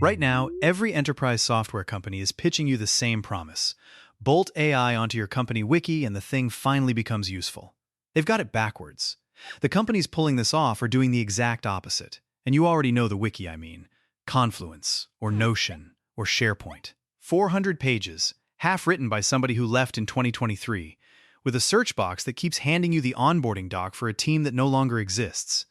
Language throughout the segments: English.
Right now, every enterprise software company is pitching you the same promise. Bolt AI onto your company wiki and the thing finally becomes useful. They've got it backwards. The companies pulling this off are doing the exact opposite. And you already know the wiki I mean. Confluence, or Notion, or SharePoint. 400 pages, half written by somebody who left in 2023, with a search box that keeps handing you the onboarding doc for a team that no longer exists.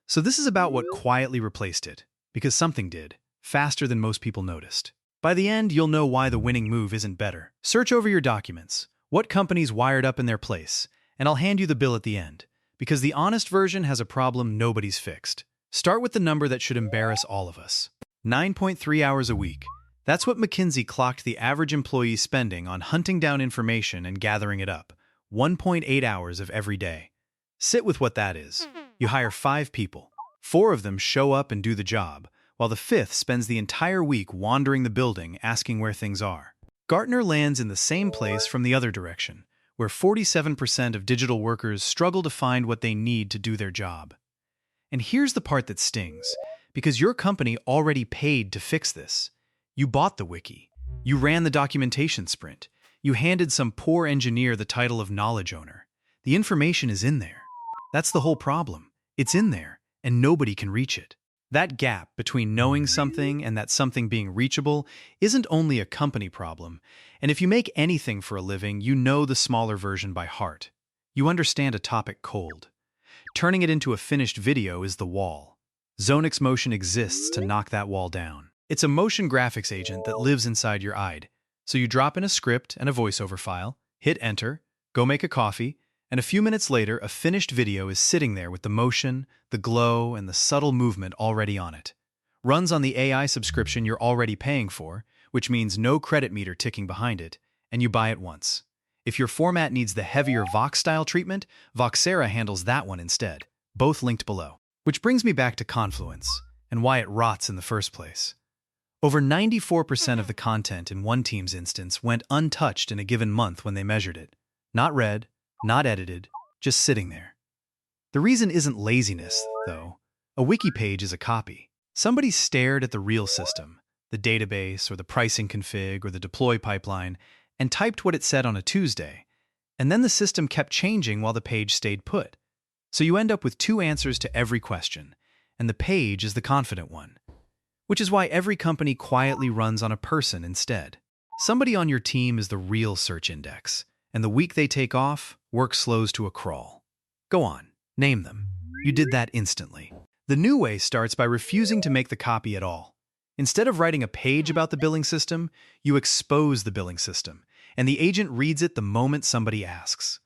So this is about what quietly replaced it, because something did, faster than most people noticed. By the end, you'll know why the winning move isn't better. Search over your documents, what companies wired up in their place, and I'll hand you the bill at the end, because the honest version has a problem nobody's fixed. Start with the number that should embarrass all of us. 9.3 hours a week. That's what McKinsey clocked the average employee spending on hunting down information and gathering it up. 1.8 hours of every day. Sit with what that is. You hire 5 people. 4 of them show up and do the job, while the 5th spends the entire week wandering the building asking where things are. Gartner lands in the same place from the other direction, where 47% of digital workers struggle to find what they need to do their job. And here's the part that stings, because your company already paid to fix this. You bought the wiki. You ran the documentation sprint. You handed some poor engineer the title of knowledge owner. The information is in there. That's the whole problem. It's in there, and nobody can reach it. That gap between knowing something and that something being reachable isn't only a company problem, and if you make anything for a living, you know the smaller version by heart. You understand a topic cold. Turning it into a finished video is the wall. Zonix Motion exists to knock that wall down. It's a motion graphics agent that lives inside your IDE. So you drop in a script and a voiceover file, hit enter, go make a coffee, and a few minutes later, a finished video is sitting there with the motion, the glow, and the subtle movement already on it. Runs on the AI subscription you're already paying for, which means no credit meter ticking behind it, and you buy it once. If your format needs the heavier Vox-style treatment, Voxera handles that one instead, both linked below. Which brings me back to Confluence, and why it rots in the first place. Over 94% of the content in one team's instance went untouched in a given month when they measured it. Not read, not edited, just sitting there. The reason isn't laziness, though. A wiki page is a copy. Somebody stared at the real system, the database, or the pricing config, or the deploy pipeline, and typed what it said on a Tuesday, and then the system kept changing while the page stayed put. So you end up with 2 answers to every question, and the page is the confident one. Which is why every company quietly runs on a person instead. Somebody on your team is the real search index, and the week they take off, work slows to a crawl. Go on, name them. You did that instantly. The new way starts by refusing to make the copy at all. Instead of writing a page about the billing system, you expose the billing system, and the agent reads it the moment somebody asks.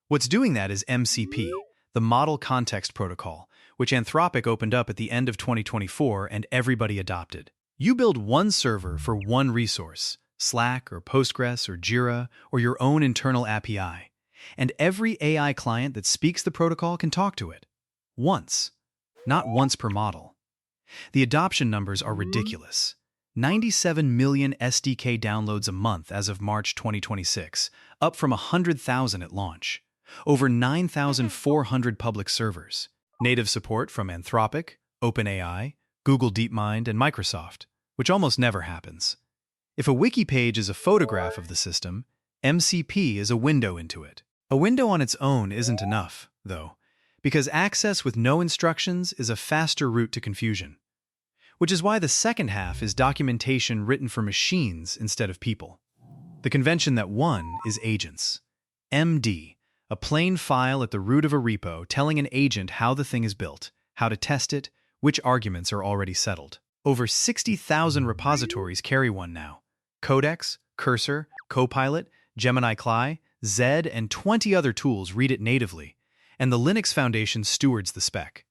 What's doing that is MCP, the Model Context Protocol, which Anthropic opened up at the end of 2024 and everybody adopted. You build one server for one resource, Slack or Postgres or Jira or your own internal API, and every AI client that speaks the protocol can talk to it. Once. Not once per model. The adoption numbers are ridiculous. 97 million SDK downloads a month as of March 2026, up from 100,000 at launch. Over 9,400 public servers. Native support from Anthropic, OpenAI, Google DeepMind, and Microsoft, which almost never happens. If a wiki page is a photograph of the system, MCP is a window into it. A window on its own isn't enough, though, because access with no instructions is a faster route to confusion. Which is why the second half is documentation written for machines instead of people. The convention that won is AGENTS.md, a plain file at the root of a repo telling an agent how the thing is built, how to test it, which arguments are already settled. Over 60,000 repositories carry one now. Codex, Cursor, Copilot, Gemini CLI, Zed, and 20 other tools read it natively, and the Linux Foundation stewards the spec.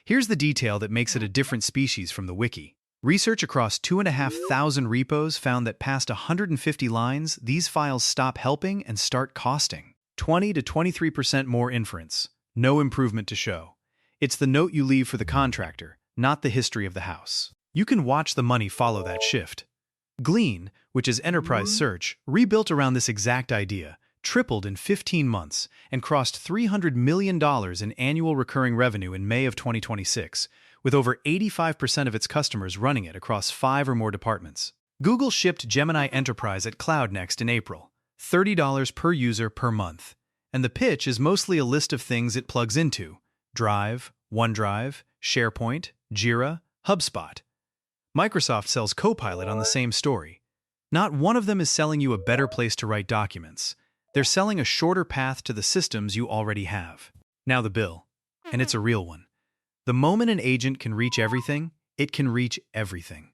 Here's the detail that makes it a different species from the wiki. Research across 2,500 repos found that past 150 lines, these files stop helping and start costing. 20 to 23% more inference. No improvement to show. It's the note you leave for the contractor, not the history of the house. You can watch the money follow that shift. Glean, which is enterprise search, rebuilt around this exact idea, tripled in 15 months, and crossed $300 million in annual recurring revenue in May of 2026, with over 85% of its customers running it across 5 or more departments. Google shipped Gemini Enterprise at CloudNext in April, $30 per user per month. And the pitch is mostly a list of things it plugs into: Drive, OneDrive, SharePoint, Jira, HubSpot. Microsoft sells Copilot on the same story. Not one of them is selling you a better place to write documents. They're selling a shorter path to the systems you already have. Now the bill, and it's a real one. The moment an agent can reach everything, it can reach everything.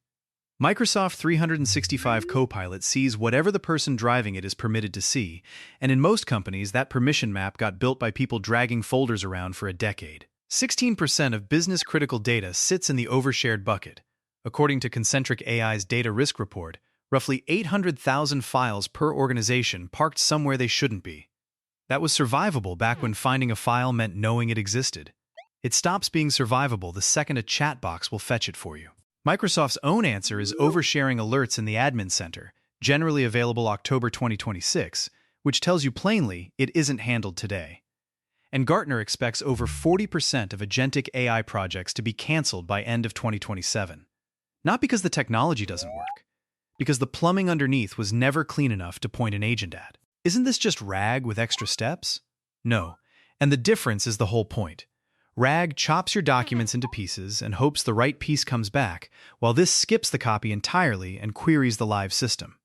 Microsoft 365 Copilot sees whatever the person driving it is permitted to see, and in most companies that permission map got built by people dragging folders around for a decade. 16% of business-critical data sits in the overshared bucket. According to Concentric AI's data risk report, roughly 800,000 files per organization parked somewhere they shouldn't be. That was survivable back when finding a file meant knowing it existed. It stops being survivable the second a chat box will fetch it for you. Microsoft's own answer is oversharing alerts in the Admin Center, generally available October 2026, which tells you plainly it isn't handled today. And Gartner expects over 40% of agentic AI projects to be canceled by end of 2027. Not because the technology doesn't work, because the plumbing underneath was never clean enough to point an agent at. Isn't this just RAG with extra steps? No, and the difference is the whole point. RAG chops your documents into pieces and hopes the right piece comes back, while this skips the copy entirely and queries the live system.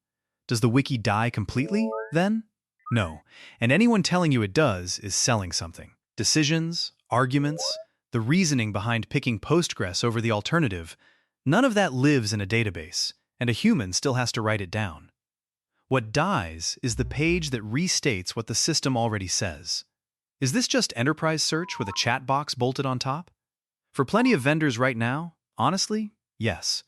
Does the wiki die completely, then? No, and anyone telling you it does is selling something. Decisions, arguments, the reasoning behind picking Postgres over the alternative, none of that lives in a database, and a human still has to write it down. What dies is the page that restates what the system already says. Is this just enterprise search with a chat box bolted on top? For plenty of vendors right now, honestly, yes.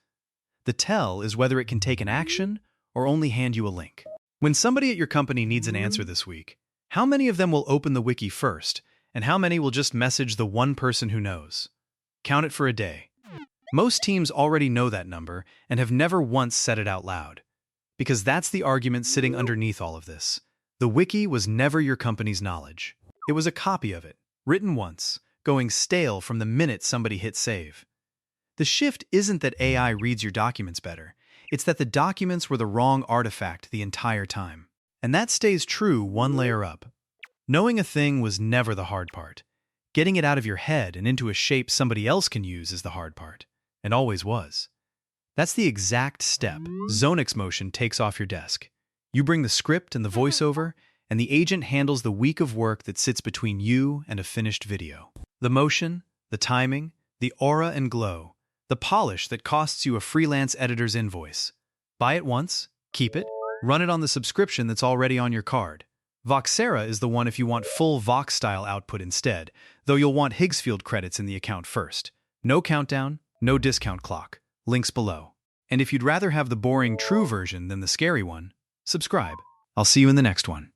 The tell is whether it can take an action or only hand you a link. When somebody at your company needs an answer this week, how many of them will open the wiki first, and how many will just message the one person who knows? Count it for a day. Most teams already know that number and have never once said it out loud. Because that's the argument sitting underneath all of this. The wiki was never your company's knowledge. It was a copy of it, written once, going stale from the minute somebody hit save. The shift isn't that AI reads your documents better, it's that the documents were the wrong artifact the entire time. And that stays true one layer up. Knowing a thing was never the hard part. Getting it out of your head and into a shape somebody else can use is the hard part, and always was. That's the exact step Zonix Motion takes off your desk. You bring the script and the voiceover, and the agent handles the week of work that sits between you and a finished video. The motion, the timing, the aura and glow, the polish that costs you a freelance editor's invoice. Buy it once, keep it, run it on the subscription that's already on your card. Voxera is the one if you want full Vox-style output instead, though you'll want Higgsfield credits in the account first. No countdown, no discount clock. Links below. And if you'd rather have the boring true version than the scary one, subscribe. I'll see you in the next one.